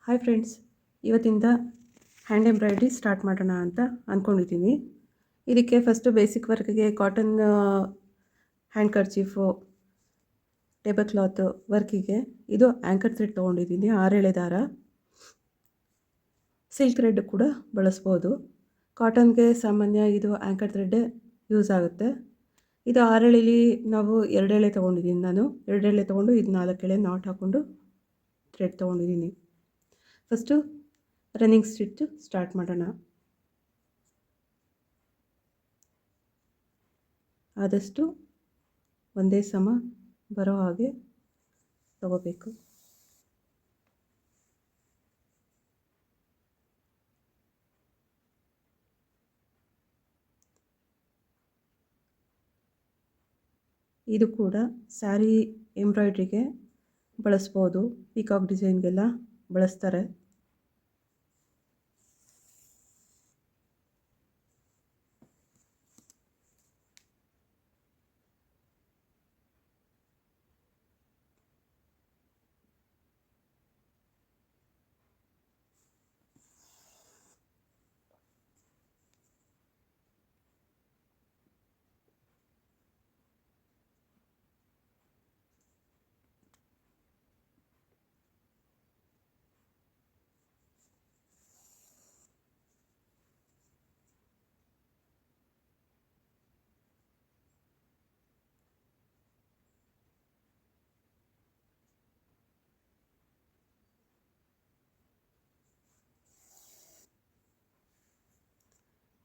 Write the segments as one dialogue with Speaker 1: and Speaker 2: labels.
Speaker 1: Hi friends, ಇವತ್ತಿಂದ hand embroidery start ಮಾಡೋಣ ಅಂತ ಅಂದ್ಕೊಂಡಿದ್ದೀನಿ. ಇದಕ್ಕೆ ಫಸ್ಟು ಬೇಸಿಕ್ ವರ್ಕ್ಗೆ cotton handkerchief, table cloth ವರ್ಕಿಗೆ ಇದು ಆ್ಯಂಕರ್ ಥ್ರೆಡ್ ತೊಗೊಂಡಿದ್ದೀನಿ, 6 ದಾರ. ಸಿಲ್ಕ್ ಥ್ರೆಡ್ ಕೂಡ ಬಳಸ್ಬೋದು. ಕಾಟನ್ಗೆ ಸಾಮಾನ್ಯ ಇದು ಆ್ಯಂಕರ್ ಥ್ರೆಡ್ಡೇ ಯೂಸ್ ಆಗುತ್ತೆ. ಇದು 6 ನಾವು 2 ತೊಗೊಂಡಿದ್ದೀನಿ. ನಾನು 2 ತೊಗೊಂಡು ಇದು 4 ನಾಟ್ ಹಾಕ್ಕೊಂಡು ಥ್ರೆಡ್ ತೊಗೊಂಡಿದ್ದೀನಿ. ಫಸ್ಟು ರನ್ನಿಂಗ್ ಸ್ಟಿಚ್ ಸ್ಟಾರ್ಟ್ ಮಾಡೋಣ. ಆದಷ್ಟು ಒಂದೇ ಸಮ ಬರೋ ಹಾಗೆ ತಗೋಬೇಕು. ಇದು ಕೂಡ ಸ್ಯಾರಿ ಎಂಬ್ರಾಯ್ಡ್ರಿಗೆ ಬಳಸ್ಬೋದು, ಪೀಕಾಕ್ ಡಿಸೈನ್ಗೆಲ್ಲ ಬಳಸ್ತಾರೆ.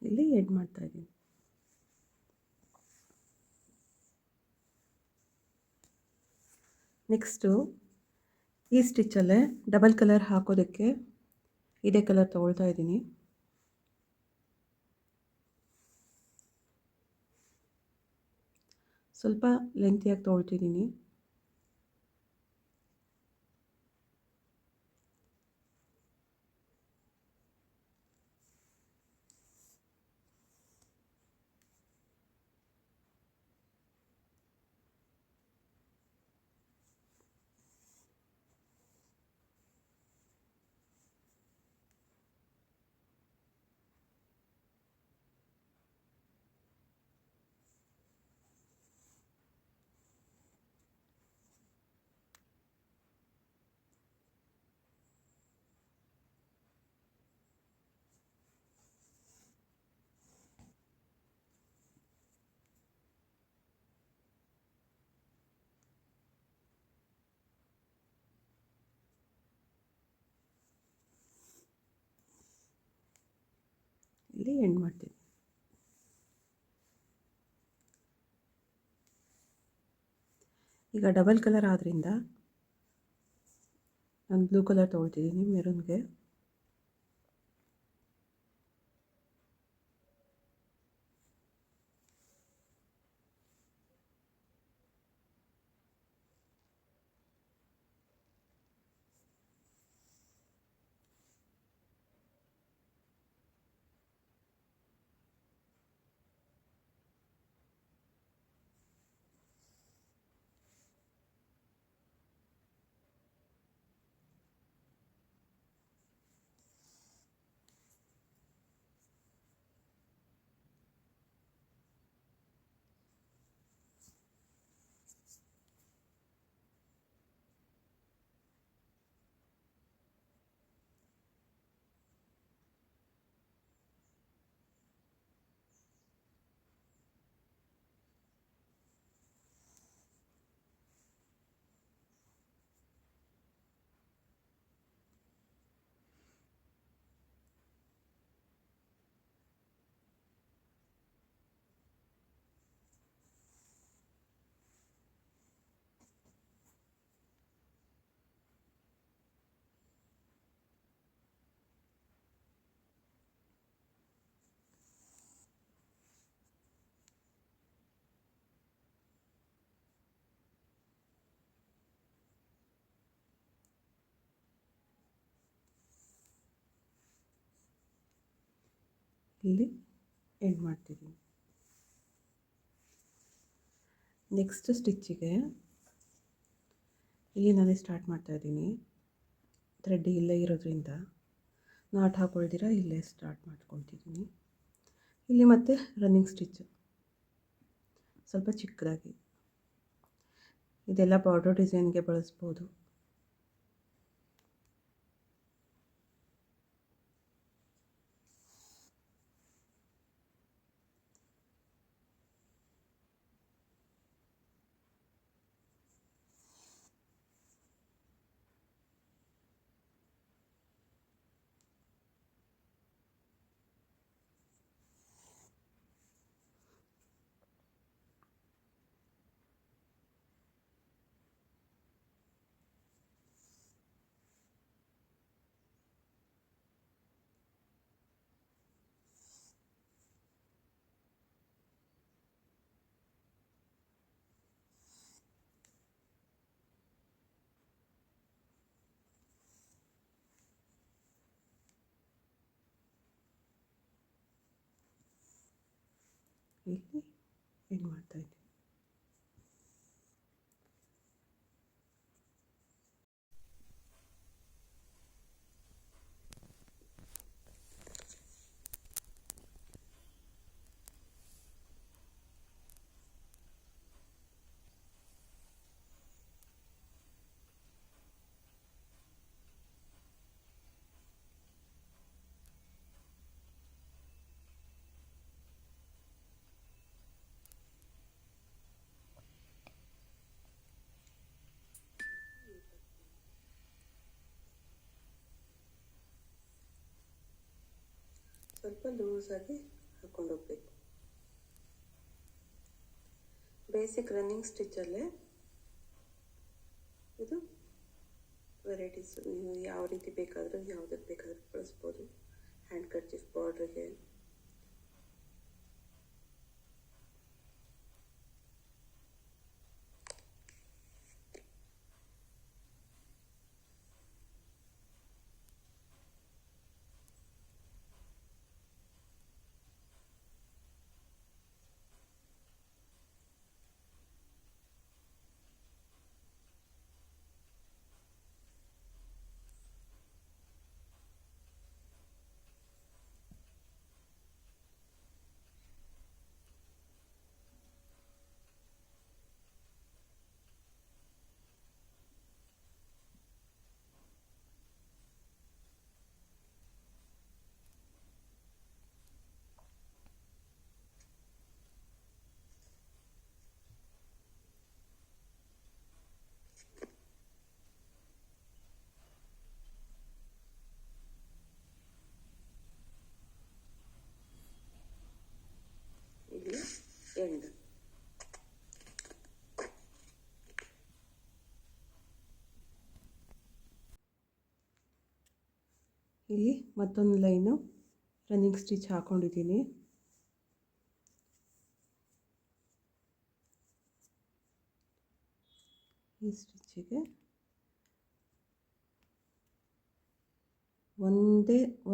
Speaker 1: ಇಲ್ಲಿ ಎಡ್ ಮಾಡ್ತಾ ಇದ್ದೀನಿ. ನೆಕ್ಸ್ಟು ಈ ಸ್ಟಿಚ್ಚಲ್ಲೇ ಡಬಲ್ ಕಲರ್ ಹಾಕೋದಕ್ಕೆ ಇದೇ ಕಲರ್ ತೊಗೊಳ್ತಾ ಇದ್ದೀನಿ. ಸ್ವಲ್ಪ ಲೆಂತಿಯಾಗಿ ತೊಗೊಳ್ತಿದ್ದೀನಿ. ಇಲ್ಲಿ ಎಂಡ್ ಮಾಡ್ತೀನಿ. ಈಗ ಡಬಲ್ ಕಲರ್ ಆದ್ದರಿಂದ ನಾನು ಬ್ಲೂ ಕಲರ್ ತೊಗೊಳ್ತಿದ್ದೀನಿ, ಮೆರೂನ್ಗೆ. ಇಲ್ಲಿ ಎಂಡ್ ಮಾಡ್ತಿದ್ದೀನಿ. ನೆಕ್ಸ್ಟ್ ಸ್ಟಿಚ್ಚಿಗೆ ಇಲ್ಲಿ ನಾನೇ ಸ್ಟಾರ್ಟ್ ಮಾಡ್ತಾ ಇದ್ದೀನಿ. ಥ್ರೆಡ್ ಇಲ್ಲೇ ಇರೋದ್ರಿಂದ ನಾಟ್ ಹಾಕೊಳ್ದಿರ ಇಲ್ಲೇ ಸ್ಟಾರ್ಟ್ ಮಾಡ್ಕೊತಿದ್ದೀನಿ. ಇಲ್ಲಿ ಮತ್ತೆ ರನ್ನಿಂಗ್ ಸ್ಟಿಚ್ಚು ಸ್ವಲ್ಪ ಚಿಕ್ಕದಾಗಿ. ಇದೆಲ್ಲ ಬಾರ್ಡರ್ ಡಿಸೈನ್ಗೆ ಬಳಸ್ಬೋದು. ಇಲ್ಲಿ ಏನು ಮಾಡ್ತಾಯಿದ್ದೀನಿ. ಸ್ವಲ್ಪ ಲೂಸಾಗಿ ಹಾಕ್ಕೊಂಡು ಹೋಗ್ಬೇಕು. ಬೇಸಿಕ್ ರನ್ನಿಂಗ್ ಸ್ಟಿಚ್ಚಲ್ಲೇ ಇದು ವೆರೈಟೀಸ್. ನೀವು ಯಾವ ರೀತಿ ಬೇಕಾದರೂ ಯಾವುದಕ್ಕೆ ಬೇಕಾದರೂ ಬಳಸ್ಬೋದು. ಹ್ಯಾಂಡ್ ಕರ್ಚೀಫ್ ಬಾರ್ಡ್ರಿಗೆ, ಇಲ್ಲಿ ಎಂಡ್. ಇಲ್ಲಿ ಮತ್ತೊಂದು ಲೈನು ರನ್ನಿಂಗ್ ಸ್ಟಿಚ್ ಹಾಕ್ಕೊಂಡಿದ್ದೀನಿ. ಈ ಸ್ಟಿಚ್ಚಿಗೆ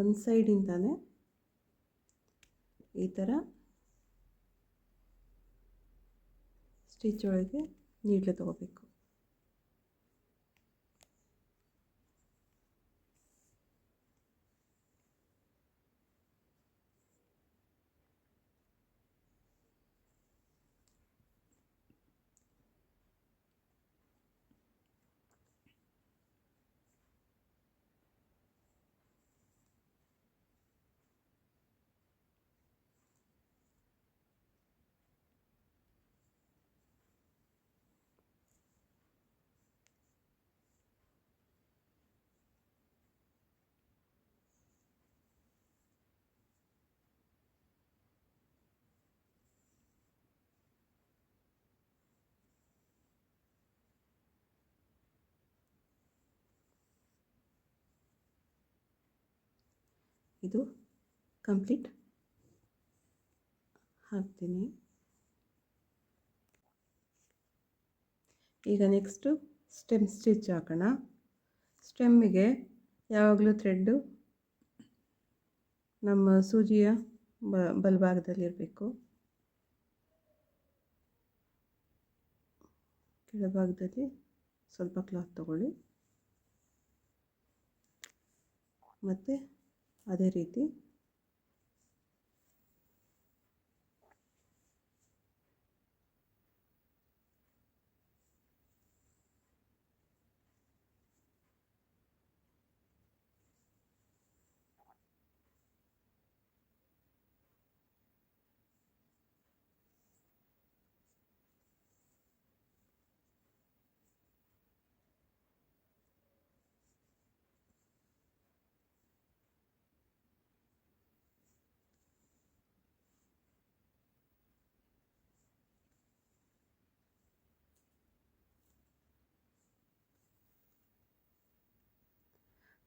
Speaker 1: ಒಂದು ಸೈಡಿಂದಾನೆ ಈ ಥರ ಸ್ಟಿಚ್ ಒಳಗೆ ನೀಡ್ಲು ತಗೋಬೇಕು. ಇದು ಕಂಪ್ಲೀಟ್ ಹಾಕ್ತೀನಿ. ಈಗ ನೆಕ್ಸ್ಟು ಸ್ಟೆಮ್ ಸ್ಟಿಚ್ ಹಾಕೋಣ. ಸ್ಟೆಮ್ಮಿಗೆ ಯಾವಾಗಲೂ ಥ್ರೆಡ್ಡು ನಮ್ಮ ಸೂಜಿಯ ಬಲಭಾಗದಲ್ಲಿರಬೇಕು. ಕೆಳಭಾಗದಲ್ಲಿ ಸ್ವಲ್ಪ ಕ್ಲಾತ್ ತಗೊಳ್ಳಿ. ಮತ್ತು ಅದೇ ರೀತಿ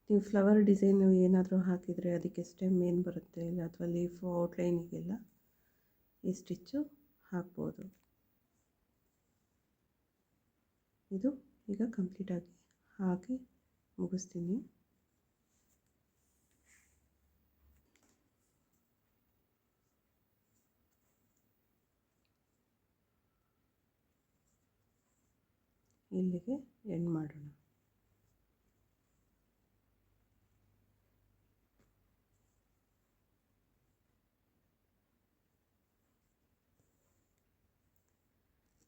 Speaker 1: ನೀವು ಫ್ಲವರ್ ಡಿಸೈನ್ ಏನಾದರೂ ಹಾಕಿದರೆ ಅದಕ್ಕೆ ಸ್ಟೆಮ್ ಏನು ಬರುತ್ತೆ ಇಲ್ಲ ಅಥವಾ ಲೀಫು ಔಟ್ಲೈನಿಗೆಲ್ಲ ಈ ಸ್ಟಿಚ್ಚು ಹಾಕ್ಬೋದು. ಇದು ಈಗ ಕಂಪ್ಲೀಟಾಗಿ ಹಾಕಿ ಮುಗಿಸ್ತೀನಿ. ಇಲ್ಲಿಗೆ ಎಂಡ್ ಮಾಡೋಣ.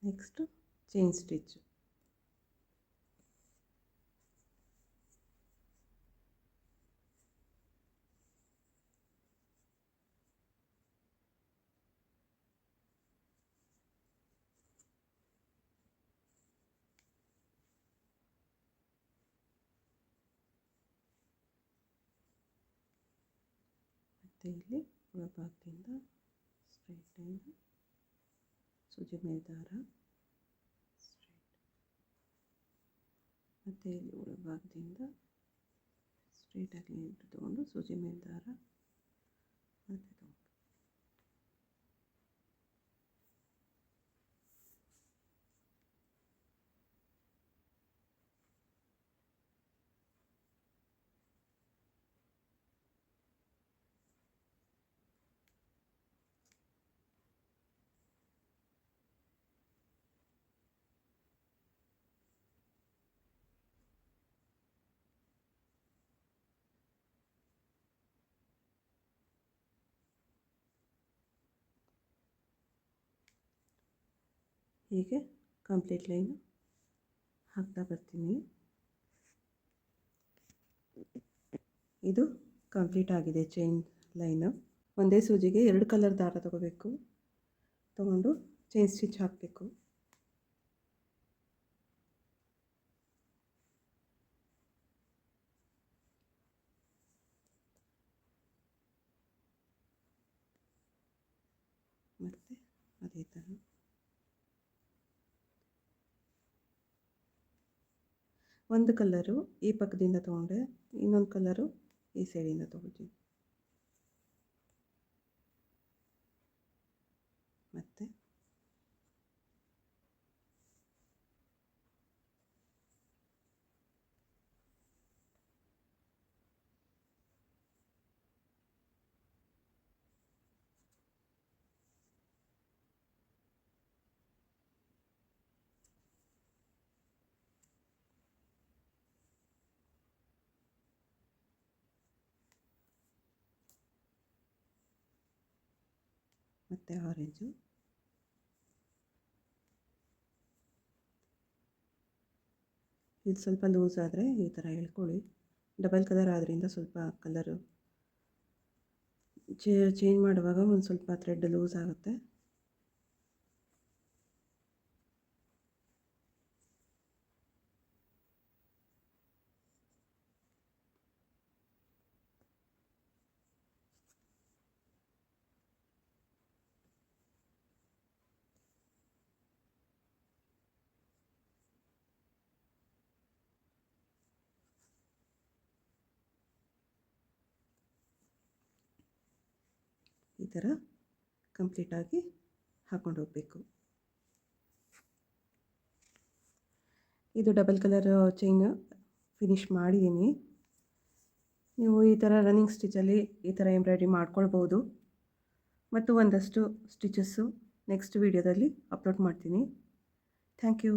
Speaker 1: Next chain stitch. ಮತ್ತು ಇಲ್ಲಿ ಒಳಭಾಗದಿಂದ ಸ್ಟ್ರೈಟ್ ಲೈನ್, ಸೂಜಿ ಮೇಲೆ ದಾರ, ಸ್ಟ್ರೈಟ್, ಮತ್ತು ಇಲ್ಲಿ ಒಳಭಾಗದಿಂದ ಸ್ಟ್ರೈಟಾಗಿ ಎಂಟು ತೊಗೊಂಡು ಸೂಜಿ ಮೇಲೆ ದಾರ ಮತ್ತು ತೊಗೊಂಡು ಹೀಗೆ ಕಂಪ್ಲೀಟ್ ಲೈನು ಹಾಕ್ತಾ ಬರ್ತೀನಿ. ಇದು ಕಂಪ್ಲೀಟ್ ಆಗಿದೆ ಚೈನ್ ಲೈನು. ಒಂದೇ ಸೂಜಿಗೆ 2 ಕಲರ್ ದಾರ ತಗೋಬೇಕು, ತಗೊಂಡು ಚೈನ್ ಸ್ಟಿಚ್ ಹಾಕಬೇಕು. ಮತ್ತು ಅದೇ ಥರ ಒಂದು ಕಲರು ಈ ಪಕ್ಕದಿಂದ ತೊಗೊಂಡೆ, ಇನ್ನೊಂದು ಕಲರು ಈ ಸೈಡಿಂದ ತೊಗೊಳ್ತೀನಿ. ಮತ್ತು ಆರೆಂಜು, ಇದು ಸ್ವಲ್ಪ ಲೂಸ್ ಆದರೆ ಈ ಥರ ಹೇಳ್ಕೊಳ್ಳಿ. ಡಬಲ್ ಕಲರ್ ಆದ್ದರಿಂದ ಸ್ವಲ್ಪ ಕಲರು ಚೇಂಜ್ ಮಾಡುವಾಗ ಒಂದು ಸ್ವಲ್ಪ ಥ್ರೆಡ್ ಲೂಸ್ ಆಗುತ್ತೆ. ಈ ಥರ ಕಂಪ್ಲೀಟಾಗಿ ಹಾಕ್ಕೊಂಡು ಹೋಗಬೇಕು. ಇದು ಡಬಲ್ ಕಲರ್ ಚೈನ್ ಫಿನಿಶ್ ಮಾಡಿದ್ದೀನಿ. ನೀವು ಈ ಥರ ರನ್ನಿಂಗ್ ಸ್ಟಿಚಲ್ಲಿ ಈ ಥರ ಎಂಬ್ರಾಯ್ಡ್ರಿ ಮಾಡ್ಕೊಳ್ಬೋದು. ಮತ್ತು ಒಂದಷ್ಟು ಸ್ಟಿಚಸ್ಸು ನೆಕ್ಸ್ಟ್ ವೀಡಿಯೋದಲ್ಲಿ ಅಪ್ಲೋಡ್ ಮಾಡ್ತೀನಿ. Thank you.